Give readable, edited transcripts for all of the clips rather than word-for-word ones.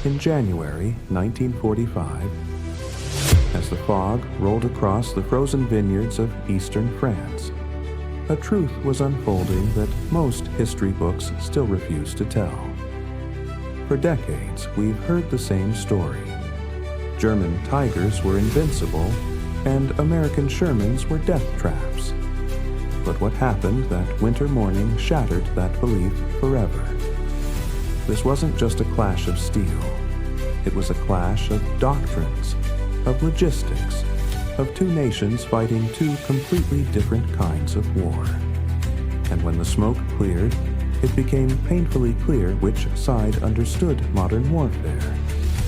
in January 1945, as the fog rolled across the frozen vineyards of eastern France, a truth was unfolding that most history books still refuse to tell. For decades, we've heard the same story. German Tigers were invincible, and American Shermans were death traps. But what happened that winter morning shattered that belief forever. This wasn't just a clash of steel. It was a clash of doctrines, of logistics, of two nations fighting two completely different kinds of war. And when the smoke cleared, it became painfully clear which side understood modern warfare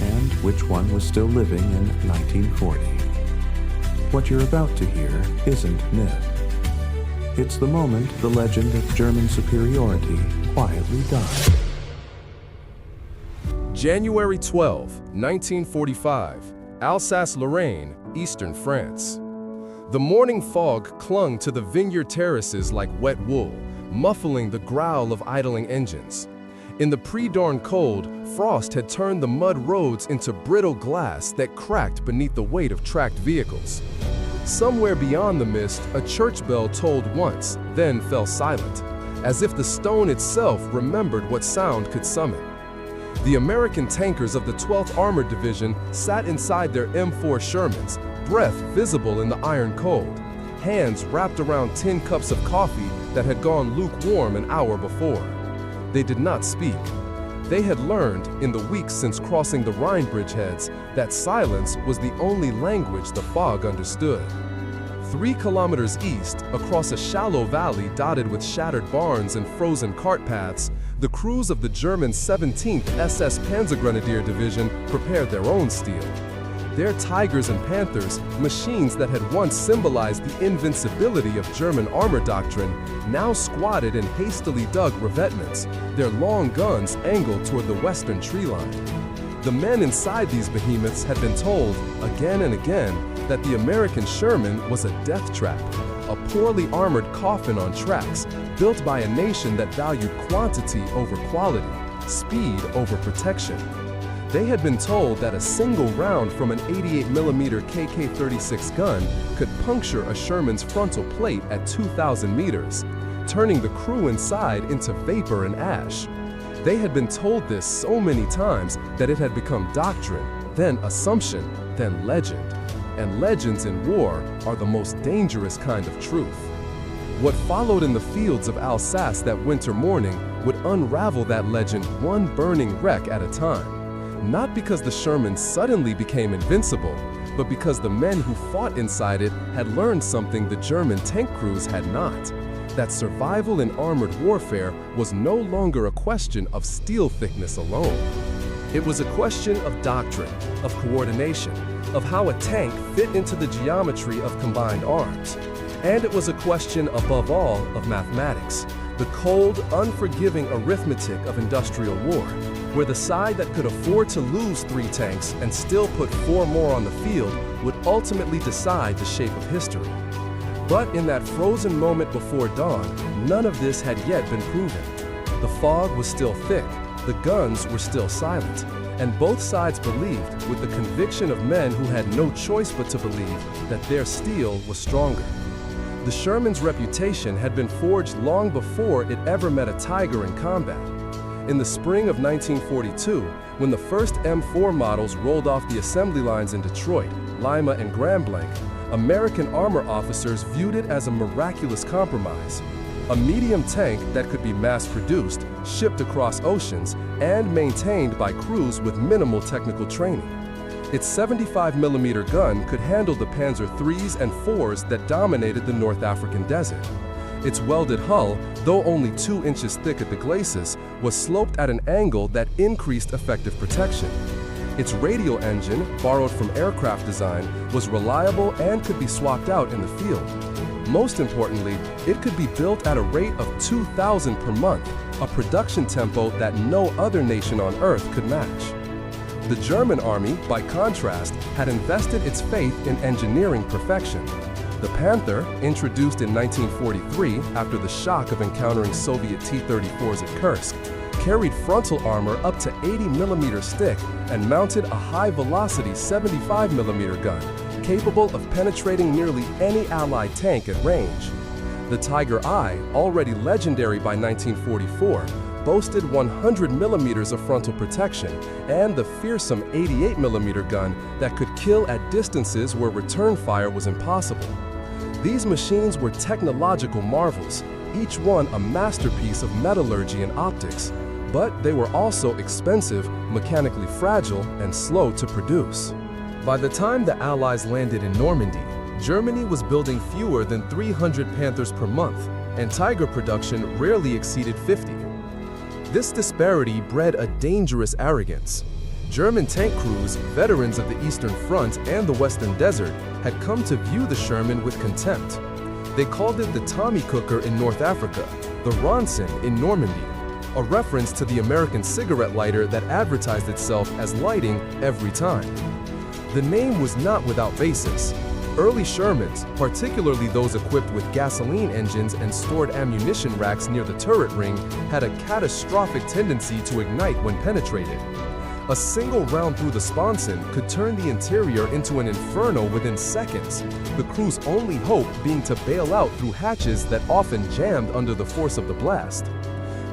and which one was still living in 1940. What you're about to hear isn't myth. It's the moment the legend of German superiority quietly died. January 12, 1945, Alsace-Lorraine, eastern France. The morning fog clung to the vineyard terraces like wet wool, muffling the growl of idling engines. In the pre-dawn cold, frost had turned the mud roads into brittle glass that cracked beneath the weight of tracked vehicles. Somewhere beyond the mist, a church bell tolled once, then fell silent, as if the stone itself remembered what sound could summon. The American tankers of the 12th Armored Division sat inside their M4 Shermans, breath visible in the iron cold, hands wrapped around tin cups of coffee that had gone lukewarm an hour before. They did not speak. They had learned, in the weeks since crossing the Rhine bridgeheads, that silence was the only language the fog understood. 3 kilometers east, across a shallow valley dotted with shattered barns and frozen cart paths, the crews of the German 17th SS Panzergrenadier Division prepared their own steel. Their Tigers and Panthers, machines that had once symbolized the invincibility of German armor doctrine, now squatted in hastily dug revetments, their long guns angled toward the western tree line. The men inside these behemoths had been told, again and again, that the American Sherman was a death trap, a poorly armored coffin on tracks, built by a nation that valued quantity over quality, speed over protection. They had been told that a single round from an 88mm KK-36 gun could puncture a Sherman's frontal plate at 2,000 meters, turning the crew inside into vapor and ash. They had been told this so many times that it had become doctrine, then assumption, then legend. And legends in war are the most dangerous kind of truth. What followed in the fields of Alsace that winter morning would unravel that legend one burning wreck at a time. Not because the Sherman suddenly became invincible, but because the men who fought inside it had learned something the German tank crews had not. That survival in armored warfare was no longer a question of steel thickness alone. It was a question of doctrine, of coordination, of how a tank fit into the geometry of combined arms. And it was a question, above all, of mathematics, the cold, unforgiving arithmetic of industrial war, where the side that could afford to lose 3 tanks and still put 4 more on the field would ultimately decide the shape of history. But in that frozen moment before dawn, none of this had yet been proven. The fog was still thick, the guns were still silent, and both sides believed, with the conviction of men who had no choice but to believe, that their steel was stronger. The Sherman's reputation had been forged long before it ever met a Tiger in combat. In the spring of 1942, when the first M4 models rolled off the assembly lines in Detroit, Lima, and Grand Blanc, American armor officers viewed it as a miraculous compromise. A medium tank that could be mass-produced, shipped across oceans, and maintained by crews with minimal technical training. Its 75mm gun could handle the Panzer IIIs and IVs that dominated the North African desert. Its welded hull, though only 2 inches thick at the glacis, was sloped at an angle that increased effective protection. Its radial engine, borrowed from aircraft design, was reliable and could be swapped out in the field. Most importantly, it could be built at a rate of 2,000 per month, a production tempo that no other nation on Earth could match. The German army, by contrast, had invested its faith in engineering perfection. The Panther, introduced in 1943 after the shock of encountering Soviet T-34s at Kursk, carried frontal armor up to 80mm thick and mounted a high-velocity 75mm gun, capable of penetrating nearly any Allied tank at range. The Tiger I, already legendary by 1944, boasted 100mm of frontal protection and the fearsome 88mm gun that could kill at distances where return fire was impossible. These machines were technological marvels, each one a masterpiece of metallurgy and optics, but they were also expensive, mechanically fragile, and slow to produce. By the time the Allies landed in Normandy, Germany was building fewer than 300 Panthers per month, and Tiger production rarely exceeded 50. This disparity bred a dangerous arrogance. German tank crews, veterans of the Eastern Front and the Western Desert, had come to view the Sherman with contempt. They called it the Tommy Cooker in North Africa, the Ronson in Normandy, a reference to the American cigarette lighter that advertised itself as lighting every time. The name was not without basis. Early Shermans, particularly those equipped with gasoline engines and stored ammunition racks near the turret ring, had a catastrophic tendency to ignite when penetrated. A single round through the sponson could turn the interior into an inferno within seconds, the crew's only hope being to bail out through hatches that often jammed under the force of the blast.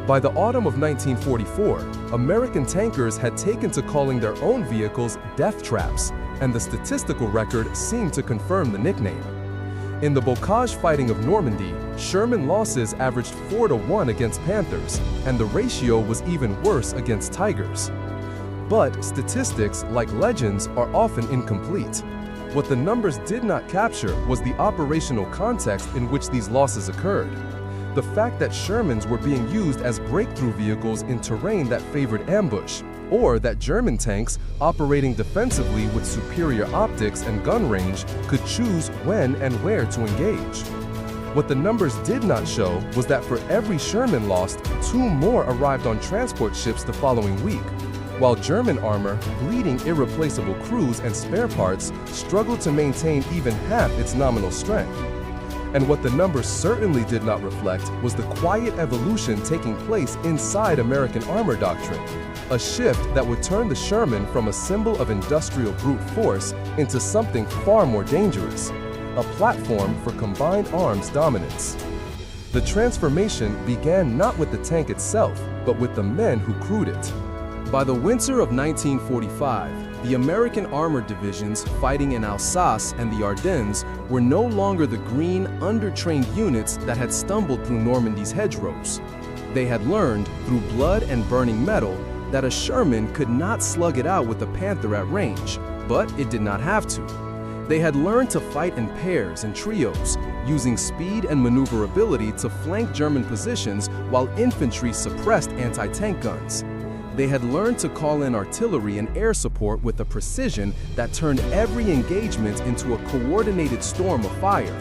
By the autumn of 1944, American tankers had taken to calling their own vehicles death traps, and the statistical record seemed to confirm the nickname. In the Bocage fighting of Normandy, Sherman losses averaged 4-1 against Panthers, and the ratio was even worse against Tigers. But statistics, like legends, are often incomplete. What the numbers did not capture was the operational context in which these losses occurred. The fact that Shermans were being used as breakthrough vehicles in terrain that favored ambush, or that German tanks, operating defensively with superior optics and gun range, could choose when and where to engage. What the numbers did not show was that for every Sherman lost, 2 more arrived on transport ships the following week, while German armor, bleeding irreplaceable crews and spare parts, struggled to maintain even half its nominal strength. And what the numbers certainly did not reflect was the quiet evolution taking place inside American armor doctrine, a shift that would turn the Sherman from a symbol of industrial brute force into something far more dangerous, a platform for combined arms dominance. The transformation began not with the tank itself, but with the men who crewed it. By the winter of 1945, the American armored divisions fighting in Alsace and the Ardennes were no longer the green, undertrained units that had stumbled through Normandy's hedgerows. They had learned, through blood and burning metal, that a Sherman could not slug it out with a Panther at range, but it did not have to. They had learned to fight in pairs and trios, using speed and maneuverability to flank German positions while infantry suppressed anti-tank guns. They had learned to call in artillery and air support with a precision that turned every engagement into a coordinated storm of fire.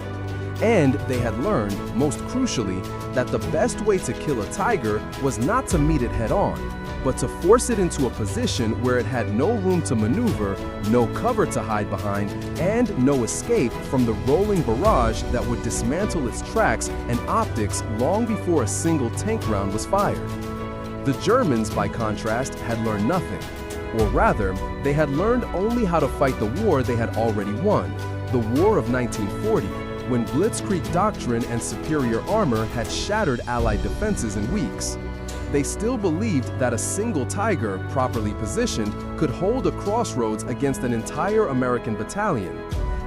And they had learned, most crucially, that the best way to kill a tiger was not to meet it head-on, but to force it into a position where it had no room to maneuver, no cover to hide behind, and no escape from the rolling barrage that would dismantle its tracks and optics long before a single tank round was fired. The Germans, by contrast, had learned nothing. Or rather, they had learned only how to fight the war they had already won, the War of 1940, when Blitzkrieg doctrine and superior armor had shattered Allied defenses in weeks. They still believed that a single Tiger, properly positioned, could hold a crossroads against an entire American battalion.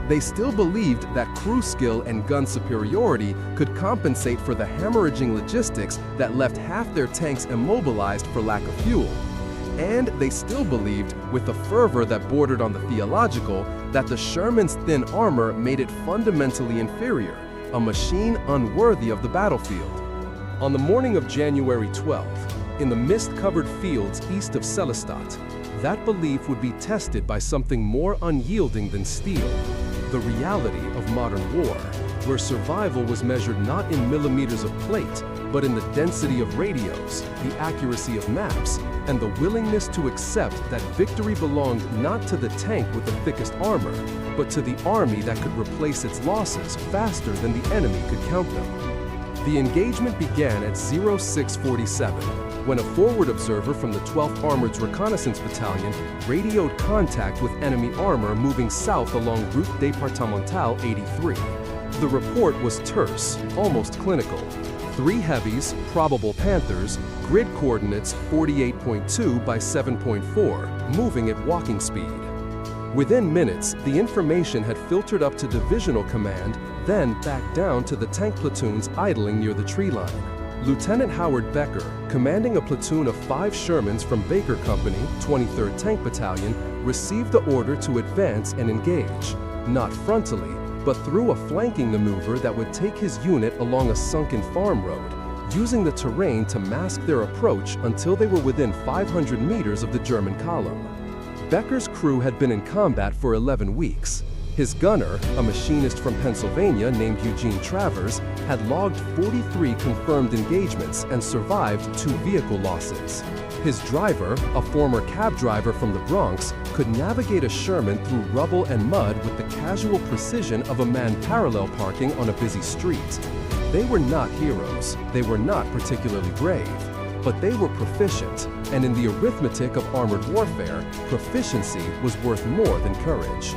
They still believed that crew skill and gun superiority could compensate for the hemorrhaging logistics that left half their tanks immobilized for lack of fuel. And they still believed, with a fervor that bordered on the theological, that the Sherman's thin armor made it fundamentally inferior, a machine unworthy of the battlefield. On the morning of January 12th, in the mist-covered fields east of Sélestat, that belief would be tested by something more unyielding than steel, the reality of modern war, where survival was measured not in millimeters of plate, but in the density of radios, the accuracy of maps, and the willingness to accept that victory belonged not to the tank with the thickest armor, but to the army that could replace its losses faster than the enemy could count them. The engagement began at 0647. when a forward observer from the 12th Armored's Reconnaissance Battalion radioed contact with enemy armor moving south along Route Départementale 83. The report was terse, almost clinical. 3 heavies, probable Panthers, grid coordinates 48.2 by 7.4, moving at walking speed. Within minutes, the information had filtered up to divisional command, then back down to the tank platoons idling near the tree line. Lieutenant Howard Becker, commanding a platoon of 5 Shermans from Baker Company, 23rd Tank Battalion, received the order to advance and engage, not frontally, but through a flanking maneuver that would take his unit along a sunken farm road, using the terrain to mask their approach until they were within 500 meters of the German column. Becker's crew had been in combat for 11 weeks. His gunner, a machinist from Pennsylvania named Eugene Travers, had logged 43 confirmed engagements and survived 2 vehicle losses. His driver, a former cab driver from the Bronx, could navigate a Sherman through rubble and mud with the casual precision of a man parallel parking on a busy street. They were not heroes. They were not particularly brave. But they were proficient, and in the arithmetic of armored warfare, proficiency was worth more than courage.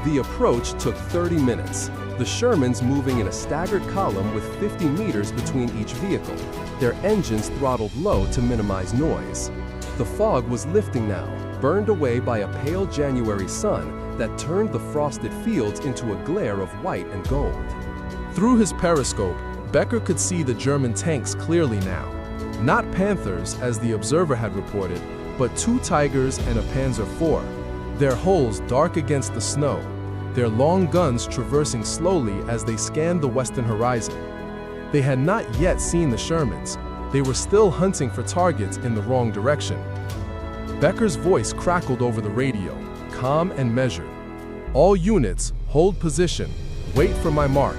The approach took 30 minutes, the Shermans moving in a staggered column with 50 meters between each vehicle, their engines throttled low to minimize noise. The fog was lifting now, burned away by a pale January sun that turned the frosted fields into a glare of white and gold. Through his periscope, Becker could see the German tanks clearly now. Not Panthers, as the observer had reported, but 2 Tigers and a Panzer IV, their hulls dark against the snow, their long guns traversing slowly as they scanned the western horizon. They had not yet seen the Shermans. They were still hunting for targets in the wrong direction. Becker's voice crackled over the radio, calm and measured. "All units, hold position. Wait for my mark."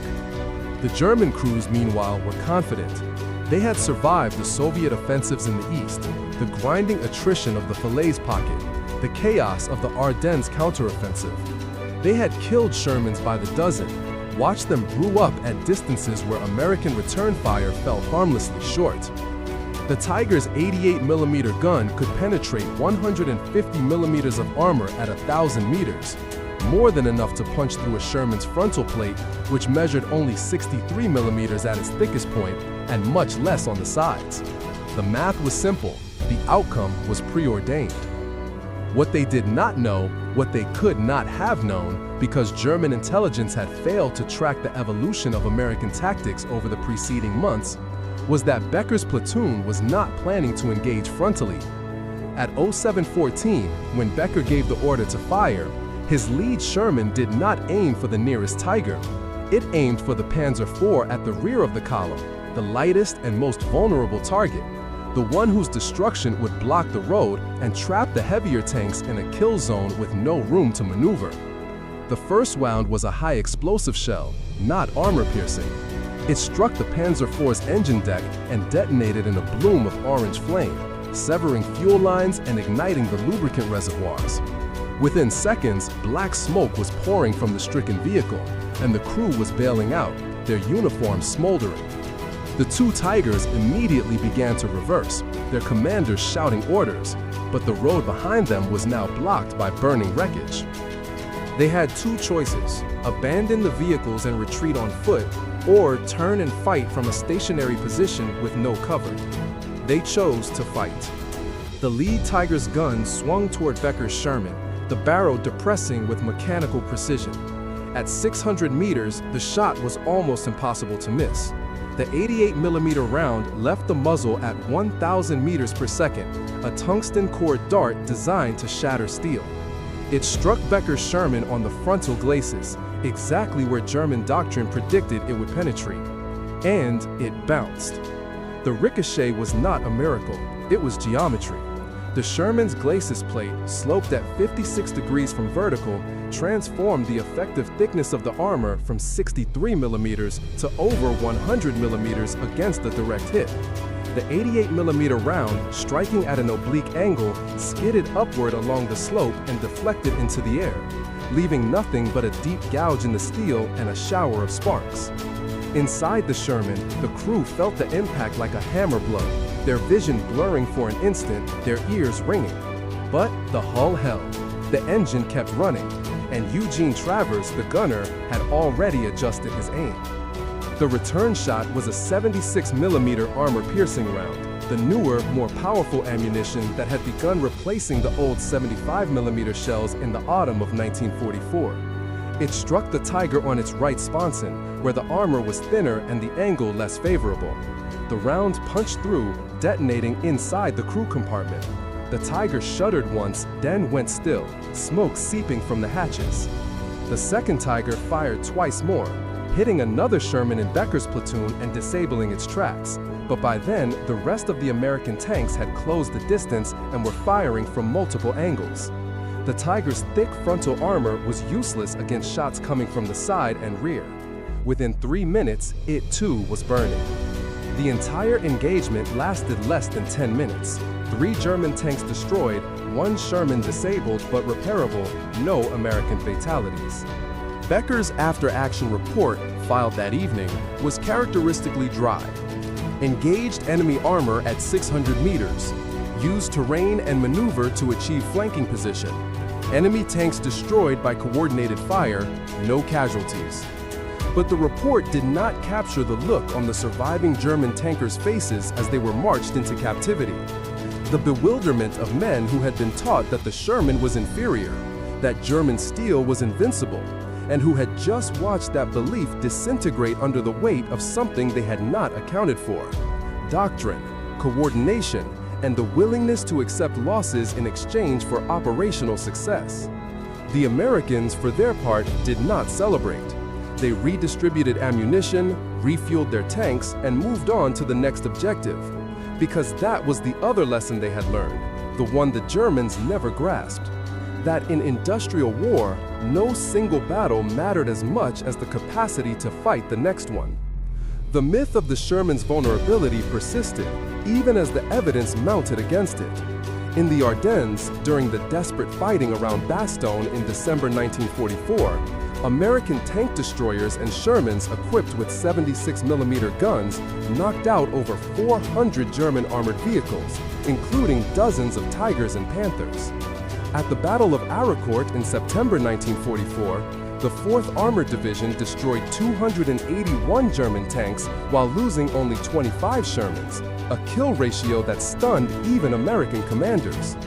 The German crews, meanwhile, were confident. They had survived the Soviet offensives in the east, the grinding attrition of the Falaise pocket, the chaos of the Ardennes counteroffensive. They had killed Shermans by the dozen, watched them brew up at distances where American return fire fell harmlessly short. The Tiger's 88mm gun could penetrate 150mm of armor at 1,000 meters, more than enough to punch through a Sherman's frontal plate, which measured only 63mm at its thickest point and much less on the sides. The math was simple. The outcome was preordained. What they did not know, what they could not have known, because German intelligence had failed to track the evolution of American tactics over the preceding months, was that Becker's platoon was not planning to engage frontally. At 07:14, when Becker gave the order to fire, his lead Sherman did not aim for the nearest Tiger. It aimed for the Panzer IV at the rear of the column, the lightest and most vulnerable target, the one whose destruction would block the road and trap the heavier tanks in a kill zone with no room to maneuver. The first round was a high explosive shell, not armor-piercing. It struck the Panzer IV's engine deck and detonated in a bloom of orange flame, severing fuel lines and igniting the lubricant reservoirs. Within seconds, black smoke was pouring from the stricken vehicle, and the crew was bailing out, their uniforms smoldering. The 2 Tigers immediately began to reverse, their commanders shouting orders, but the road behind them was now blocked by burning wreckage. They had 2 choices: abandon the vehicles and retreat on foot, or turn and fight from a stationary position with no cover. They chose to fight. The lead Tiger's gun swung toward Becker's Sherman, the barrel depressing with mechanical precision. At 600 meters, the shot was almost impossible to miss. The 88mm round left the muzzle at 1,000 meters per second, a tungsten core dart designed to shatter steel. It struck Becker's Sherman on the frontal glacis, exactly where German doctrine predicted it would penetrate. And it bounced. The ricochet was not a miracle, it was geometry. The Sherman's glacis plate, sloped at 56 degrees from vertical, transformed the effective thickness of the armor from 63mm to over 100mm against the direct hit. The 88mm round, striking at an oblique angle, skidded upward along the slope and deflected into the air, leaving nothing but a deep gouge in the steel and a shower of sparks. Inside the Sherman, the crew felt the impact like a hammer blow, their vision blurring for an instant, their ears ringing. But the hull held, the engine kept running, and Eugene Travers, the gunner, had already adjusted his aim. The return shot was a 76mm armor-piercing round, the newer, more powerful ammunition that had begun replacing the old 75mm shells in the autumn of 1944. It struck the Tiger on its right sponson, where the armor was thinner and the angle less favorable. The round punched through, detonating inside the crew compartment. The Tiger shuddered once, then went still, smoke seeping from the hatches. The second Tiger fired twice more, hitting another Sherman in Becker's platoon and disabling its tracks. But by then, the rest of the American tanks had closed the distance and were firing from multiple angles. The Tiger's thick frontal armor was useless against shots coming from the side and rear. Within 3 minutes, it too was burning. The entire engagement lasted less than 10 minutes. 3 German tanks destroyed, 1 Sherman disabled but repairable, no American fatalities. Becker's after-action report, filed that evening, was characteristically dry. Engaged enemy armor at 600 meters. Used terrain and maneuver to achieve flanking position. Enemy tanks destroyed by coordinated fire, no casualties. But the report did not capture the look on the surviving German tankers' faces as they were marched into captivity. The bewilderment of men who had been taught that the Sherman was inferior, that German steel was invincible, and who had just watched that belief disintegrate under the weight of something they had not accounted for: doctrine, coordination, and the willingness to accept losses in exchange for operational success. The Americans, for their part, did not celebrate. They redistributed ammunition, refueled their tanks, and moved on to the next objective. Because that was the other lesson they had learned, the one the Germans never grasped: that in industrial war, no single battle mattered as much as the capacity to fight the next one. The myth of the Sherman's vulnerability persisted, even as the evidence mounted against it. In the Ardennes, during the desperate fighting around Bastogne in December 1944, American tank destroyers and Shermans equipped with 76mm guns knocked out over 400 German armored vehicles, including dozens of Tigers and Panthers. At the Battle of Aricourt in September 1944, the 4th Armored Division destroyed 281 German tanks while losing only 25 Shermans, a kill ratio that stunned even American commanders.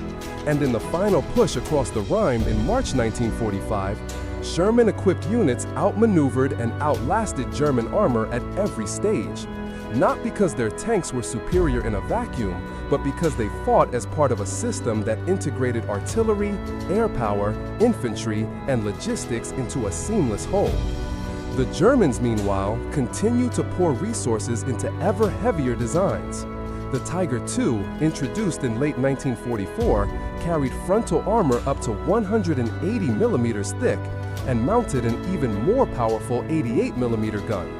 And in the final push across the Rhine in March 1945, Sherman-equipped units outmaneuvered and outlasted German armor at every stage, not because their tanks were superior in a vacuum, but because they fought as part of a system that integrated artillery, air power, infantry, and logistics into a seamless whole. The Germans, meanwhile, continued to pour resources into ever heavier designs. The Tiger II, introduced in late 1944, carried frontal armor up to 180 millimeters thick and mounted an even more powerful 88mm gun.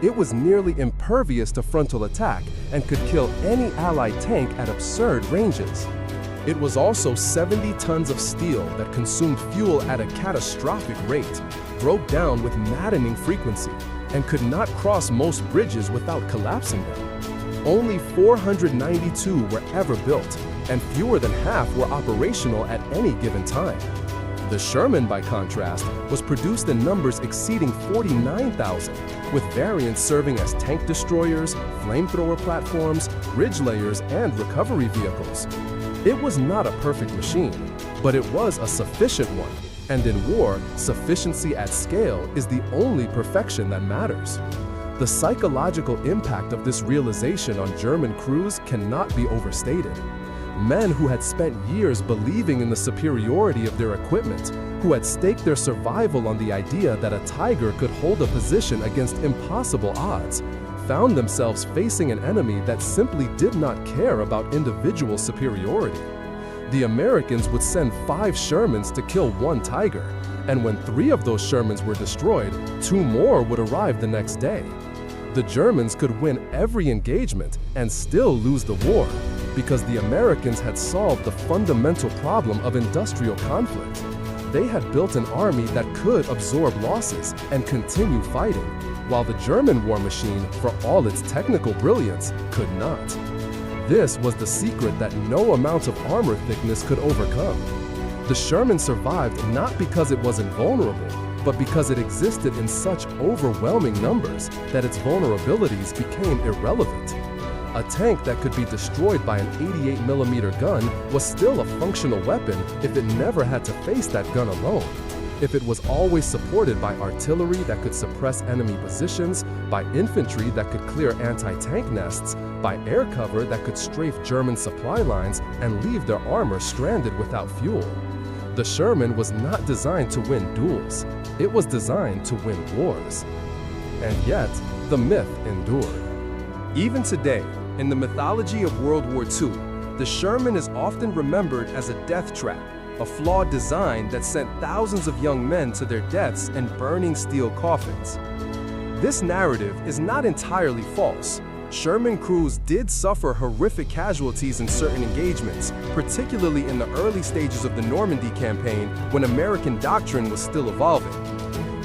It was nearly impervious to frontal attack and could kill any Allied tank at absurd ranges. It was also 70 tons of steel that consumed fuel at a catastrophic rate, broke down with maddening frequency, and could not cross most bridges without collapsing them. Only 492 were ever built, and fewer than half were operational at any given time. The Sherman, by contrast, was produced in numbers exceeding 49,000, with variants serving as tank destroyers, flamethrower platforms, bridge layers, and recovery vehicles. It was not a perfect machine, but it was a sufficient one. And in war, sufficiency at scale is the only perfection that matters. The psychological impact of this realization on German crews cannot be overstated. Men who had spent years believing in the superiority of their equipment, who had staked their survival on the idea that a Tiger could hold a position against impossible odds, found themselves facing an enemy that simply did not care about individual superiority. The Americans would send 5 Shermans to kill 1 Tiger, and when 3 of those Shermans were destroyed, 2 more would arrive the next day. The Germans could win every engagement and still lose the war, because the Americans had solved the fundamental problem of industrial conflict. They had built an army that could absorb losses and continue fighting, while the German war machine, for all its technical brilliance, could not. This was the secret that no amount of armor thickness could overcome. The Sherman survived not because it was invulnerable, but because it existed in such overwhelming numbers that its vulnerabilities became irrelevant. A tank that could be destroyed by an 88mm gun was still a functional weapon if it never had to face that gun alone. If it was always supported by artillery that could suppress enemy positions, by infantry that could clear anti-tank nests, by air cover that could strafe German supply lines and leave their armor stranded without fuel. The Sherman was not designed to win duels. It was designed to win wars. And yet, the myth endured. Even today, in the mythology of World War II, the Sherman is often remembered as a death trap, a flawed design that sent thousands of young men to their deaths in burning steel coffins. This narrative is not entirely false. Sherman crews did suffer horrific casualties in certain engagements, particularly in the early stages of the Normandy campaign when American doctrine was still evolving.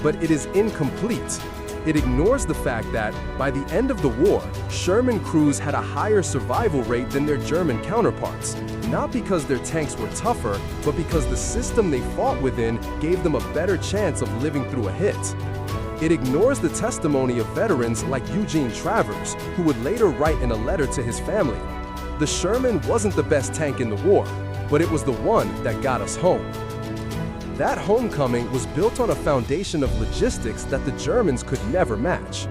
But it is incomplete. It ignores the fact that, by the end of the war, Sherman crews had a higher survival rate than their German counterparts, not because their tanks were tougher, but because the system they fought within gave them a better chance of living through a hit. It ignores the testimony of veterans like Eugene Travers, who would later write in a letter to his family, "The Sherman wasn't the best tank in the war, but it was the one that got us home." That homecoming was built on a foundation of logistics that the Germans could never match.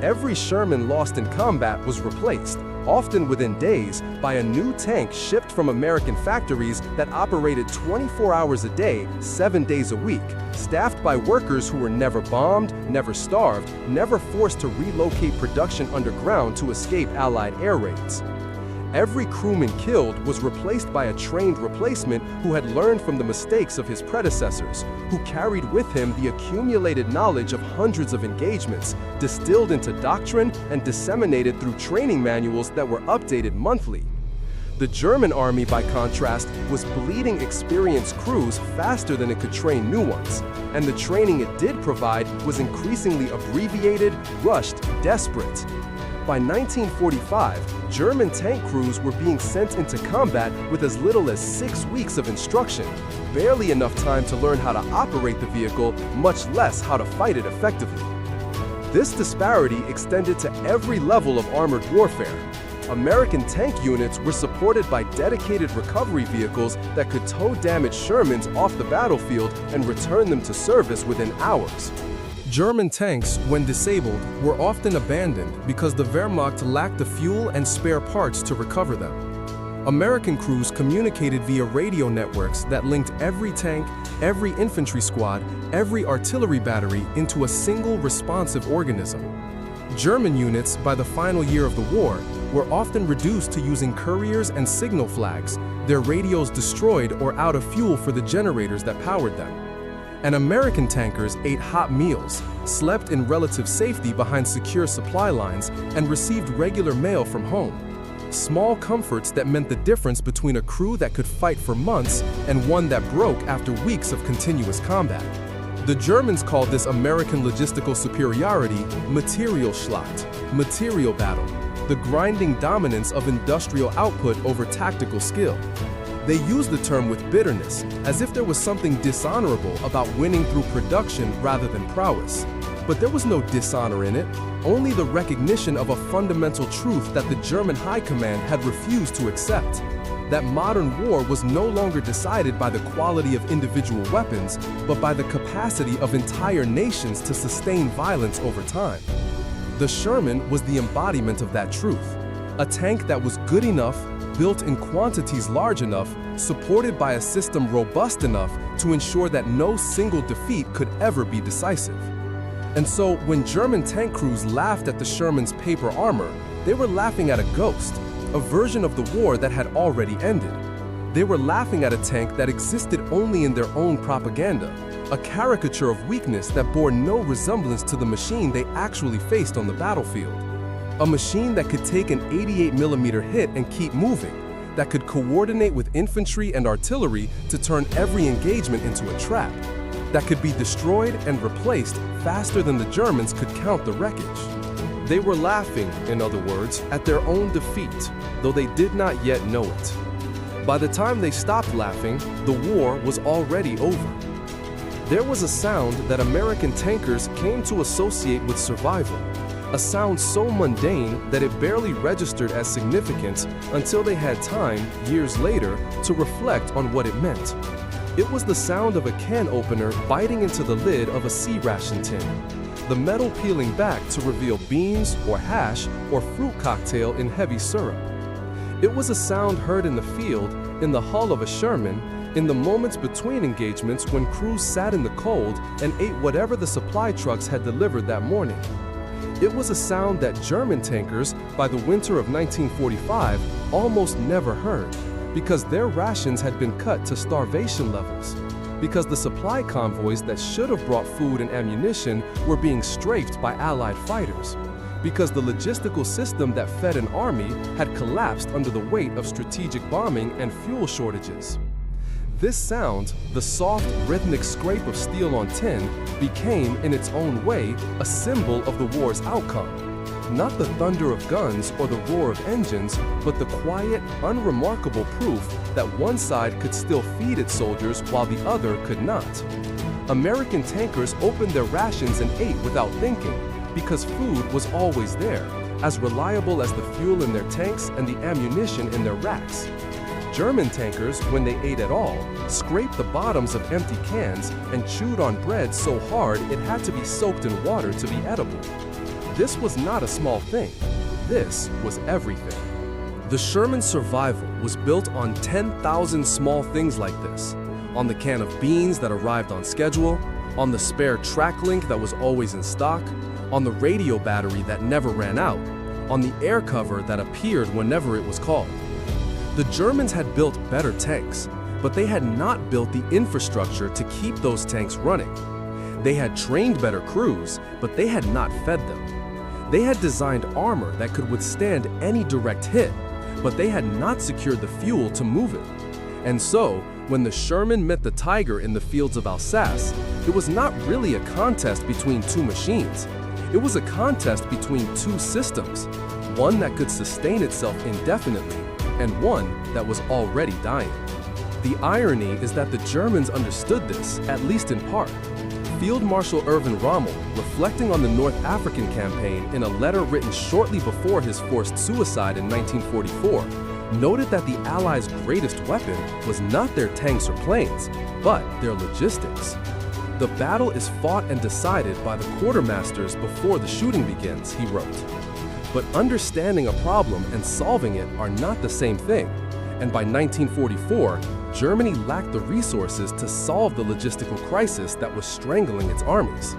Every Sherman lost in combat was replaced, often within days, by a new tank shipped from American factories that operated 24 hours a day, 7 days a week, staffed by workers who were never bombed, never starved, never forced to relocate production underground to escape Allied air raids. Every crewman killed was replaced by a trained replacement who had learned from the mistakes of his predecessors, who carried with him the accumulated knowledge of hundreds of engagements, distilled into doctrine and disseminated through training manuals that were updated monthly. The German army, by contrast, was bleeding experienced crews faster than it could train new ones, and the training it did provide was increasingly abbreviated, rushed, desperate. By 1945, German tank crews were being sent into combat with as little as 6 weeks of instruction, barely enough time to learn how to operate the vehicle, much less how to fight it effectively. This disparity extended to every level of armored warfare. American tank units were supported by dedicated recovery vehicles that could tow damaged Shermans off the battlefield and return them to service within hours. German tanks, when disabled, were often abandoned because the Wehrmacht lacked the fuel and spare parts to recover them. American crews communicated via radio networks that linked every tank, every infantry squad, every artillery battery into a single responsive organism. German units, by the final year of the war, were often reduced to using couriers and signal flags, their radios destroyed or out of fuel for the generators that powered them. And American tankers ate hot meals, slept in relative safety behind secure supply lines, and received regular mail from home. Small comforts that meant the difference between a crew that could fight for months and one that broke after weeks of continuous combat. The Germans called this American logistical superiority Materialschlacht, material battle, the grinding dominance of industrial output over tactical skill. They used the term with bitterness, as if there was something dishonorable about winning through production rather than prowess. But there was no dishonor in it, only the recognition of a fundamental truth that the German High Command had refused to accept. That modern war was no longer decided by the quality of individual weapons, but by the capacity of entire nations to sustain violence over time. The Sherman was the embodiment of that truth, a tank that was good enough, built in quantities large enough, supported by a system robust enough to ensure that no single defeat could ever be decisive. And so, when German tank crews laughed at the Sherman's paper armor, they were laughing at a ghost, a version of the war that had already ended. They were laughing at a tank that existed only in their own propaganda, a caricature of weakness that bore no resemblance to the machine they actually faced on the battlefield. A machine that could take an 88mm hit and keep moving, that could coordinate with infantry and artillery to turn every engagement into a trap, that could be destroyed and replaced faster than the Germans could count the wreckage. They were laughing, in other words, at their own defeat, though they did not yet know it. By the time they stopped laughing, the war was already over. There was a sound that American tankers came to associate with survival, a sound so mundane that it barely registered as significant until they had time, years later, to reflect on what it meant. It was the sound of a can opener biting into the lid of a sea ration tin, the metal peeling back to reveal beans or hash or fruit cocktail in heavy syrup. It was a sound heard in the field, in the hull of a Sherman, in the moments between engagements when crews sat in the cold and ate whatever the supply trucks had delivered that morning. It was a sound that German tankers, by the winter of 1945, almost never heard, because their rations had been cut to starvation levels, because the supply convoys that should have brought food and ammunition were being strafed by Allied fighters, because the logistical system that fed an army had collapsed under the weight of strategic bombing and fuel shortages. This sound, the soft, rhythmic scrape of steel on tin, became, in its own way, a symbol of the war's outcome. Not the thunder of guns or the roar of engines, but the quiet, unremarkable proof that one side could still feed its soldiers while the other could not. American tankers opened their rations and ate without thinking, because food was always there, as reliable as the fuel in their tanks and the ammunition in their racks. German tankers, when they ate at all, scraped the bottoms of empty cans and chewed on bread so hard it had to be soaked in water to be edible. This was not a small thing. This was everything. The Sherman's survival was built on 10,000 small things like this. On the can of beans that arrived on schedule, on the spare track link that was always in stock, on the radio battery that never ran out, on the air cover that appeared whenever it was called. The Germans had built better tanks, but they had not built the infrastructure to keep those tanks running. They had trained better crews, but they had not fed them. They had designed armor that could withstand any direct hit, but they had not secured the fuel to move it. And so, when the Sherman met the Tiger in the fields of Alsace, it was not really a contest between two machines. It was a contest between two systems, one that could sustain itself indefinitely and one that was already dying. The irony is that the Germans understood this, at least in part. Field Marshal Erwin Rommel, reflecting on the North African campaign in a letter written shortly before his forced suicide in 1944, noted that the Allies' greatest weapon was not their tanks or planes, but their logistics. The battle is fought and decided by the quartermasters before the shooting begins, he wrote. But understanding a problem and solving it are not the same thing, and by 1944, Germany lacked the resources to solve the logistical crisis that was strangling its armies.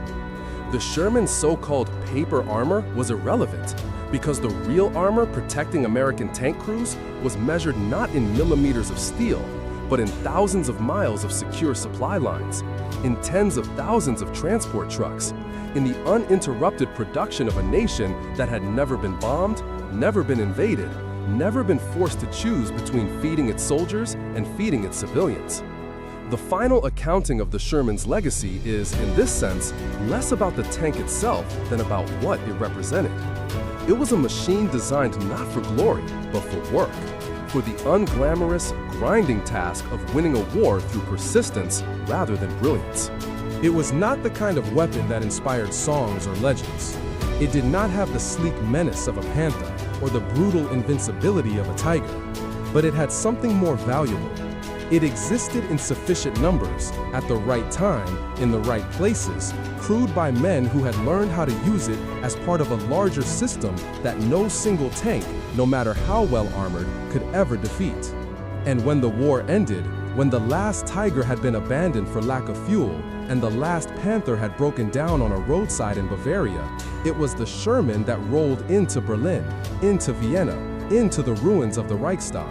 The Sherman's so-called paper armor was irrelevant, because the real armor protecting American tank crews was measured not in millimeters of steel, but in thousands of miles of secure supply lines, in tens of thousands of transport trucks, in the uninterrupted production of a nation that had never been bombed, never been invaded, never been forced to choose between feeding its soldiers and feeding its civilians. The final accounting of the Sherman's legacy is, in this sense, less about the tank itself than about what it represented. It was a machine designed not for glory, but for work, for the unglamorous, grinding task of winning a war through persistence rather than brilliance. It was not the kind of weapon that inspired songs or legends. It did not have the sleek menace of a panther or the brutal invincibility of a tiger, but it had something more valuable. It existed in sufficient numbers, at the right time, in the right places, crewed by men who had learned how to use it as part of a larger system that no single tank, no matter how well armored, could ever defeat. And when the war ended, when the last Tiger had been abandoned for lack of fuel, and the last Panther had broken down on a roadside in Bavaria, it was the Sherman that rolled into Berlin, into Vienna, into the ruins of the Reichstag.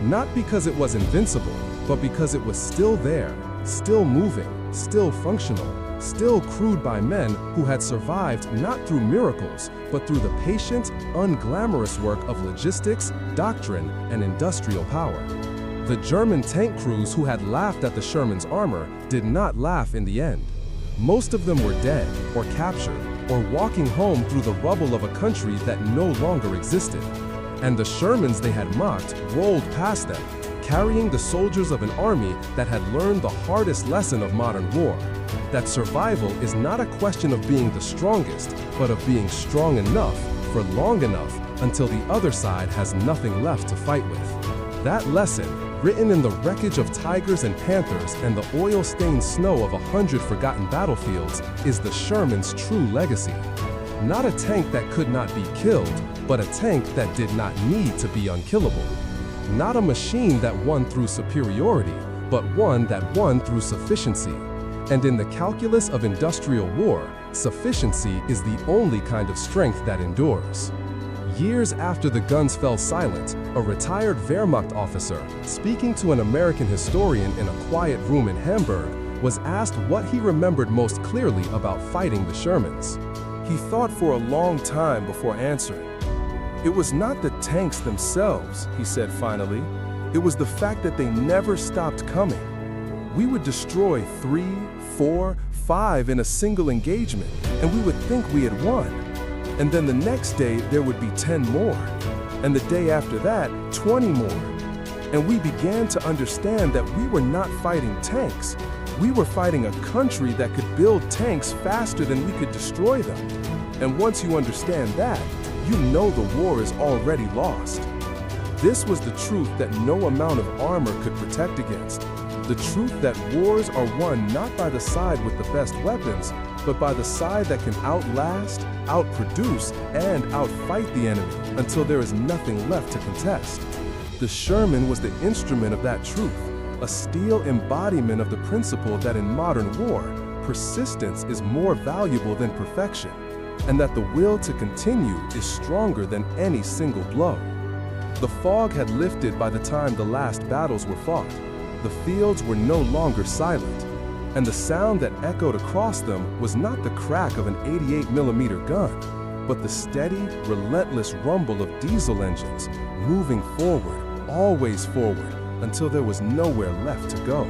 Not because it was invincible, but because it was still there, still moving, still functional, still crewed by men who had survived not through miracles, but through the patient, unglamorous work of logistics, doctrine, and industrial power. The German tank crews who had laughed at the Sherman's armor did not laugh in the end. Most of them were dead or captured, or walking home through the rubble of a country that no longer existed. And the Shermans they had mocked rolled past them, carrying the soldiers of an army that had learned the hardest lesson of modern war, that survival is not a question of being the strongest, but of being strong enough for long enough until the other side has nothing left to fight with. That lesson, written in the wreckage of tigers and panthers and the oil-stained snow of 100 forgotten battlefields, is the Sherman's true legacy. Not a tank that could not be killed, but a tank that did not need to be unkillable. Not a machine that won through superiority, but one that won through sufficiency. And in the calculus of industrial war, sufficiency is the only kind of strength that endures. Years after the guns fell silent, a retired Wehrmacht officer, speaking to an American historian in a quiet room in Hamburg, was asked what he remembered most clearly about fighting the Shermans. He thought for a long time before answering. It was not the tanks themselves, he said finally. It was the fact that they never stopped coming. We would destroy 3, 4, 5 in a single engagement, and we would think we had won. And then the next day there would be 10 more, and the day after that, 20 more. And we began to understand that we were not fighting tanks. We were fighting a country that could build tanks faster than we could destroy them. And once you understand that, you know the war is already lost. This was the truth that no amount of armor could protect against. The truth that wars are won not by the side with the best weapons, but by the side that can outlast, outproduce, and outfight the enemy until there is nothing left to contest. The Sherman was the instrument of that truth, a steel embodiment of the principle that in modern war, persistence is more valuable than perfection, and that the will to continue is stronger than any single blow. The fog had lifted by the time the last battles were fought. The fields were no longer silent, and the sound that echoed across them was not the crack of an 88mm gun, but the steady, relentless rumble of diesel engines moving forward, always forward, until there was nowhere left to go.